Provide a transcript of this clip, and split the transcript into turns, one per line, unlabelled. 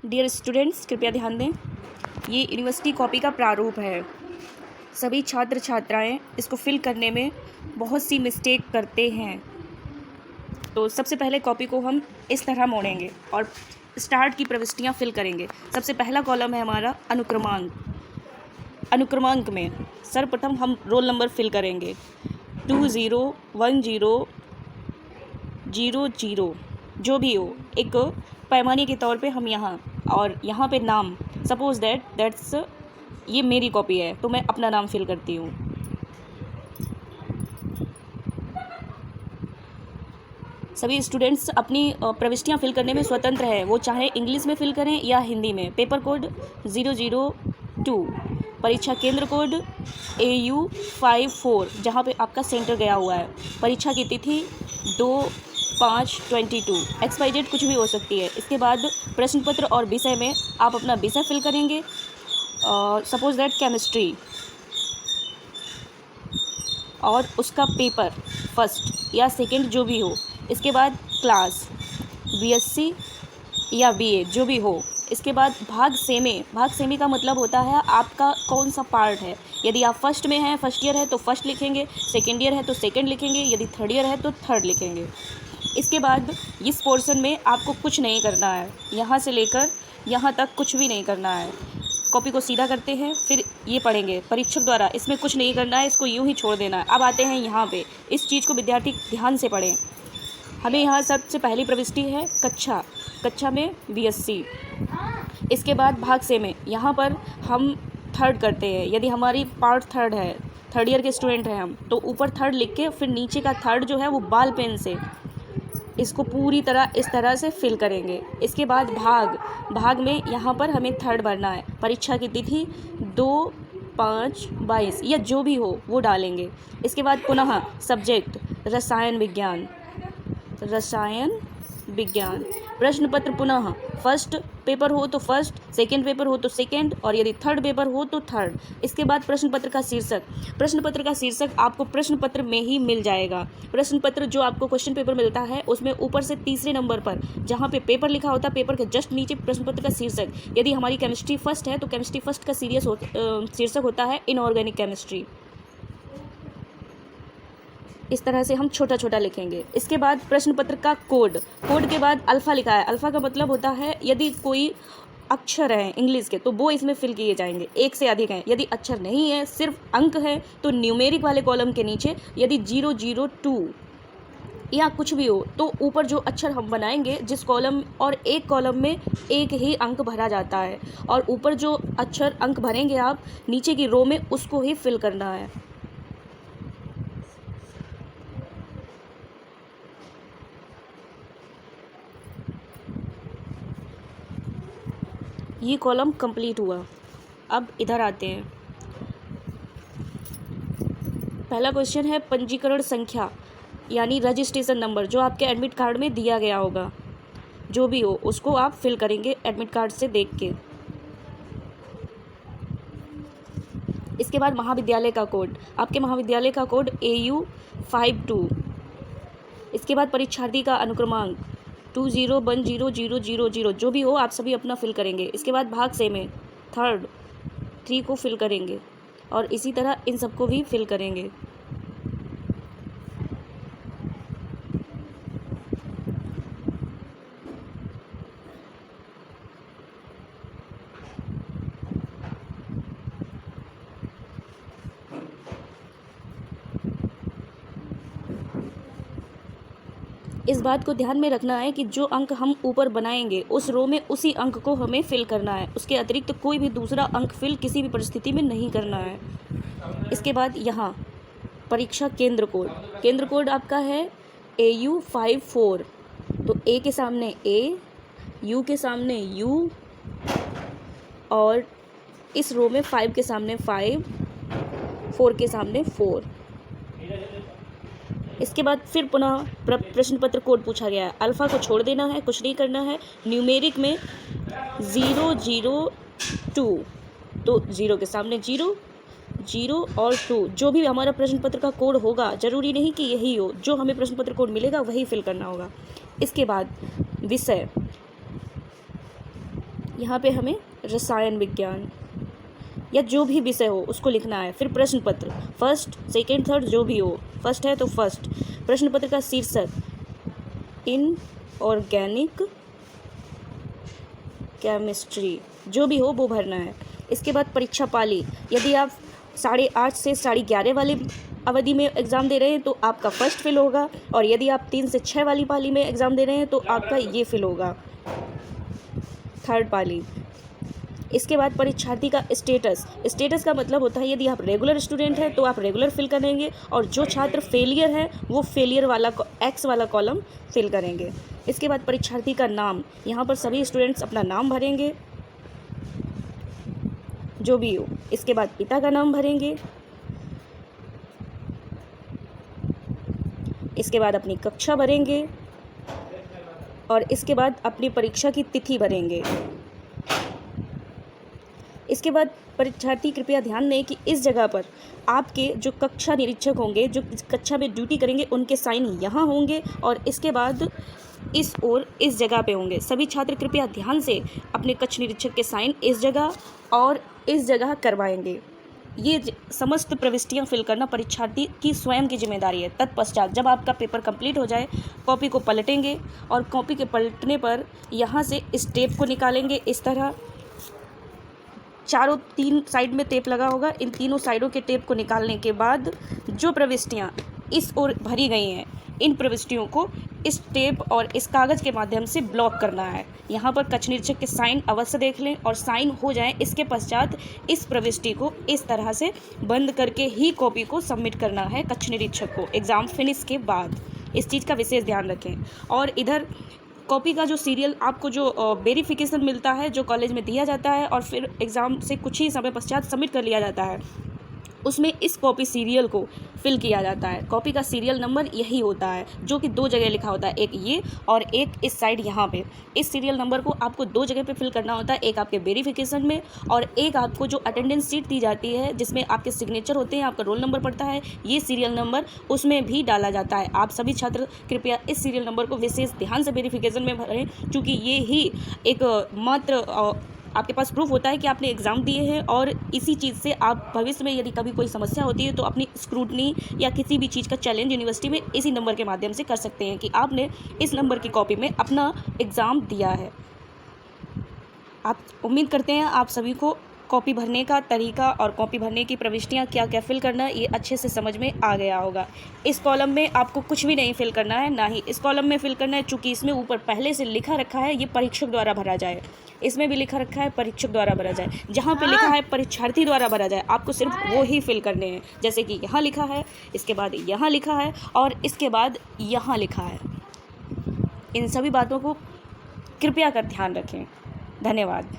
Dear students, कृपया ध्यान दें। ये यूनिवर्सिटी कॉपी का प्रारूप है। सभी छात्र छात्राएं इसको फिल करने में बहुत सी मिस्टेक करते हैं। तो सबसे पहले कॉपी को हम इस तरह मोड़ेंगे और स्टार्ट की प्रविष्टियां फिल करेंगे। सबसे पहला कॉलम है हमारा अनुक्रमांक। अनुक्रमांक में सर्वप्रथम हम रोल नंबर फिल करेंगे 201000, जो भी हो, एक पैमाने के तौर पे हम यहाँ और यहाँ पे नाम, सपोज दैट्स ये मेरी कॉपी है तो मैं अपना नाम फिल करती हूँ। सभी स्टूडेंट्स अपनी प्रविष्टियाँ फिल करने में स्वतंत्र है, वो चाहे इंग्लिश में फिल करें या हिंदी में। पेपर कोड 002, परीक्षा केंद्र कोड AU54, जहाँ पे आपका सेंटर गया हुआ है। परीक्षा की तिथि 2/5/22, XYZ कुछ भी हो सकती है। इसके बाद प्रश्न पत्र और विषय में आप अपना विषय फिल करेंगे, सपोज दैट केमिस्ट्री, और उसका पेपर फर्स्ट या सेकंड जो भी हो। इसके बाद क्लास BSc या BA जो भी हो। इसके बाद भाग से में, भाग से में का मतलब होता है आपका कौन सा पार्ट है। यदि आप फर्स्ट में हैं, फर्स्ट ईयर है तो फर्स्ट लिखेंगे, सेकेंड ईयर है तो सेकेंड लिखेंगे, यदि थर्ड ईयर है तो थर्ड लिखेंगे। इसके बाद इस पोर्शन में आपको कुछ नहीं करना है, यहाँ से लेकर यहाँ तक कुछ भी नहीं करना है। कॉपी को सीधा करते हैं, फिर ये पढ़ेंगे परीक्षक द्वारा, इसमें कुछ नहीं करना है, इसको यूं ही छोड़ देना है। अब आते हैं यहाँ पे, इस चीज़ को विद्यार्थी ध्यान से पढ़ें। हमें यहाँ सबसे पहली प्रविष्टि है कक्षा में BSc। इसके बाद भाग से में, यहाँ पर हम थर्ड करते हैं। यदि हमारी पार्ट थर्ड है, थर्ड ईयर के स्टूडेंट हैं हम, तो ऊपर थर्ड लिख के फिर नीचे का थर्ड जो है वो बाल पेन से इसको पूरी तरह इस तरह से फिल करेंगे। इसके बाद भाग में यहाँ पर हमें थर्ड भरना है। परीक्षा की तिथि 2/5/22 या जो भी हो वो डालेंगे। इसके बाद पुनः सब्जेक्ट रसायन विज्ञान। प्रश्न पत्र पुनः फर्स्ट पेपर हो तो फर्स्ट, सेकंड पेपर हो तो सेकंड, और यदि थर्ड पेपर हो तो थर्ड। इसके बाद प्रश्न पत्र का शीर्षक आपको प्रश्न पत्र में ही मिल जाएगा। प्रश्न पत्र जो आपको क्वेश्चन पेपर मिलता है उसमें ऊपर से तीसरे नंबर पर जहाँ पे पेपर लिखा होता है, पेपर के जस्ट नीचे प्रश्न पत्र का शीर्षक। यदि हमारी केमिस्ट्री फर्स्ट है तो केमिस्ट्री फर्स्ट का शीर्षक होता है इनऑर्गेनिक केमिस्ट्री। इस तरह से हम छोटा छोटा लिखेंगे। इसके बाद प्रश्न पत्र का कोड के बाद अल्फ़ा लिखा है। अल्फ़ा का मतलब होता है यदि कोई अक्षर है इंग्लिश के तो वो इसमें फिल किए जाएंगे, एक से अधिक हैं। यदि अक्षर नहीं है, सिर्फ अंक है, तो न्यूमेरिक वाले कॉलम के नीचे यदि 002 या कुछ भी हो तो ऊपर जो अक्षर हम बनाएंगे, जिस कॉलम और एक कॉलम में एक ही अंक भरा जाता है, और ऊपर जो अक्षर अंक भरेंगे आप नीचे की रो में उसको ही फिल करना है। ये कॉलम कंप्लीट हुआ। अब इधर आते हैं। पहला क्वेश्चन है पंजीकरण संख्या यानी रजिस्ट्रेशन नंबर, जो आपके एडमिट कार्ड में दिया गया होगा। जो भी हो उसको आप फिल करेंगे एडमिट कार्ड से देख के। इसके बाद महाविद्यालय का कोड, आपके महाविद्यालय का कोड AU52। इसके बाद परीक्षार्थी का अनुक्रमांक 20100000, जो भी हो आप सभी अपना फिल करेंगे। इसके बाद भाग से में थर्ड 3 को फिल करेंगे और इसी तरह इन सबको भी फिल करेंगे। इस बात को ध्यान में रखना है कि जो अंक हम ऊपर बनाएंगे उस रो में उसी अंक को हमें फिल करना है, उसके अतिरिक्त कोई भी दूसरा अंक फिल किसी भी परिस्थिति में नहीं करना है। इसके बाद यहाँ परीक्षा केंद्र कोड आपका है AU54, तो A के सामने A, U के सामने U, और इस रो में 5 के सामने 5, 4 के सामने 4। इसके बाद फिर पुनः प्रश्न पत्र कोड पूछा गया है। अल्फ़ा को छोड़ देना है, कुछ नहीं करना है। न्यूमेरिक में 002, तो 0 के सामने 0 और 2, जो भी हमारा प्रश्न पत्र का कोड होगा, ज़रूरी नहीं कि यही हो, जो हमें प्रश्न पत्र कोड मिलेगा वही फिल करना होगा। इसके बाद विषय यहाँ पे हमें रसायन विज्ञान या जो भी विषय हो उसको लिखना है। फिर प्रश्न पत्र, फर्स्ट सेकेंड थर्ड जो भी हो, फर्स्ट है तो फर्स्ट। प्रश्न पत्र का शीर्षक इनऑर्गेनिक केमिस्ट्री, जो भी हो वो भरना है। इसके बाद परीक्षा पाली, यदि आप 8:30 से 11:30 वाली अवधि में एग्ज़ाम दे रहे हैं तो आपका फर्स्ट फिल होगा, और यदि आप 3 से 6 वाली पाली में एग्ज़ाम दे रहे हैं तो आपका ये फिल होगा, थर्ड पाली। इसके बाद परीक्षार्थी का स्टेटस का मतलब होता है यदि आप रेगुलर स्टूडेंट हैं तो आप रेगुलर फिल करेंगे, और जो छात्र फेलियर है वो फेलियर वाला एक्स वाला कॉलम फिल करेंगे। इसके बाद परीक्षार्थी का नाम, यहाँ पर सभी स्टूडेंट्स अपना नाम भरेंगे जो भी हो। इसके बाद पिता का नाम भरेंगे। इसके बाद अपनी कक्षा भरेंगे, और इसके बाद अपनी परीक्षा की तिथि भरेंगे। इसके बाद परीक्षार्थी कृपया ध्यान दें कि इस जगह पर आपके जो कक्षा निरीक्षक होंगे, जो कक्षा में ड्यूटी करेंगे, उनके साइन यहाँ होंगे, और इसके बाद इस ओर इस जगह पे होंगे। सभी छात्र कृपया ध्यान से अपने कक्ष निरीक्षक के साइन इस जगह और इस जगह करवाएंगे। ये समस्त प्रविष्टियां फिल करना परीक्षार्थी की स्वयं की जिम्मेदारी है। तत्पश्चात जब आपका पेपर कंप्लीट हो जाए, कॉपी को पलटेंगे, और कॉपी के पलटने पर यहाँ से इस टेप को निकालेंगे। इस तरह चारों 3 साइड में टेप लगा होगा। इन तीनों साइडों के टेप को निकालने के बाद जो प्रविष्टियाँ इस ओर भरी गई हैं, इन प्रविष्टियों को इस टेप और इस कागज़ के माध्यम से ब्लॉक करना है। यहाँ पर कक्ष निरीक्षक के साइन अवश्य देख लें, और साइन हो जाए इसके पश्चात इस प्रविष्टि को इस तरह से बंद करके ही कॉपी को सबमिट करना है कक्ष निरीक्षक को एग्ज़ाम फिनिश के बाद। इस चीज़ का विशेष ध्यान रखें। और इधर कॉपी का जो सीरियल आपको जो वेरिफिकेशन मिलता है, जो कॉलेज में दिया जाता है और फिर एग्ज़ाम से कुछ ही समय पश्चात सबमिट कर लिया जाता है, उसमें इस कॉपी सीरियल को फिल किया जाता है। कॉपी का सीरियल नंबर यही होता है, जो कि 2 जगह लिखा होता है, एक ये और एक इस साइड यहाँ पे। इस सीरियल नंबर को आपको 2 जगह पे फिल करना होता है, एक आपके वेरिफिकेशन में और एक आपको जो अटेंडेंस शीट दी जाती है जिसमें आपके सिग्नेचर होते हैं, आपका रोल नंबर पड़ता है, ये सीरियल नंबर उसमें भी डाला जाता है। आप सभी छात्र कृपया इस सीरियल नंबर को विशेष ध्यान से वेरिफिकेशन में भरें, क्योंकि ये ही एक मात्र आपके पास प्रूफ होता है कि आपने एग्ज़ाम दिए हैं, और इसी चीज़ से आप भविष्य में यदि कभी कोई समस्या होती है तो अपनी स्क्रूटनी या किसी भी चीज़ का चैलेंज यूनिवर्सिटी में इसी नंबर के माध्यम से कर सकते हैं कि आपने इस नंबर की कॉपी में अपना एग्ज़ाम दिया है। आप उम्मीद करते हैं आप सभी को कॉपी भरने का तरीका और कॉपी भरने की प्रविष्टियाँ क्या क्या फिल करना है ये अच्छे से समझ में आ गया होगा। इस कॉलम में आपको कुछ भी नहीं फिल करना है, ना ही इस कॉलम में फिल करना है, चूँकि इसमें ऊपर पहले से लिखा रखा है ये परीक्षक द्वारा भरा जाए। इसमें भी लिखा रखा है परीक्षक द्वारा भरा जाए। जहाँ पे लिखा है परीक्षार्थी द्वारा भरा जाए, आपको सिर्फ वो ही फिल करने हैं। जैसे कि यहाँ लिखा है, इसके बाद यहाँ लिखा है, और इसके बाद यहाँ लिखा है। इन सभी बातों को कृपया कर ध्यान रखें। धन्यवाद।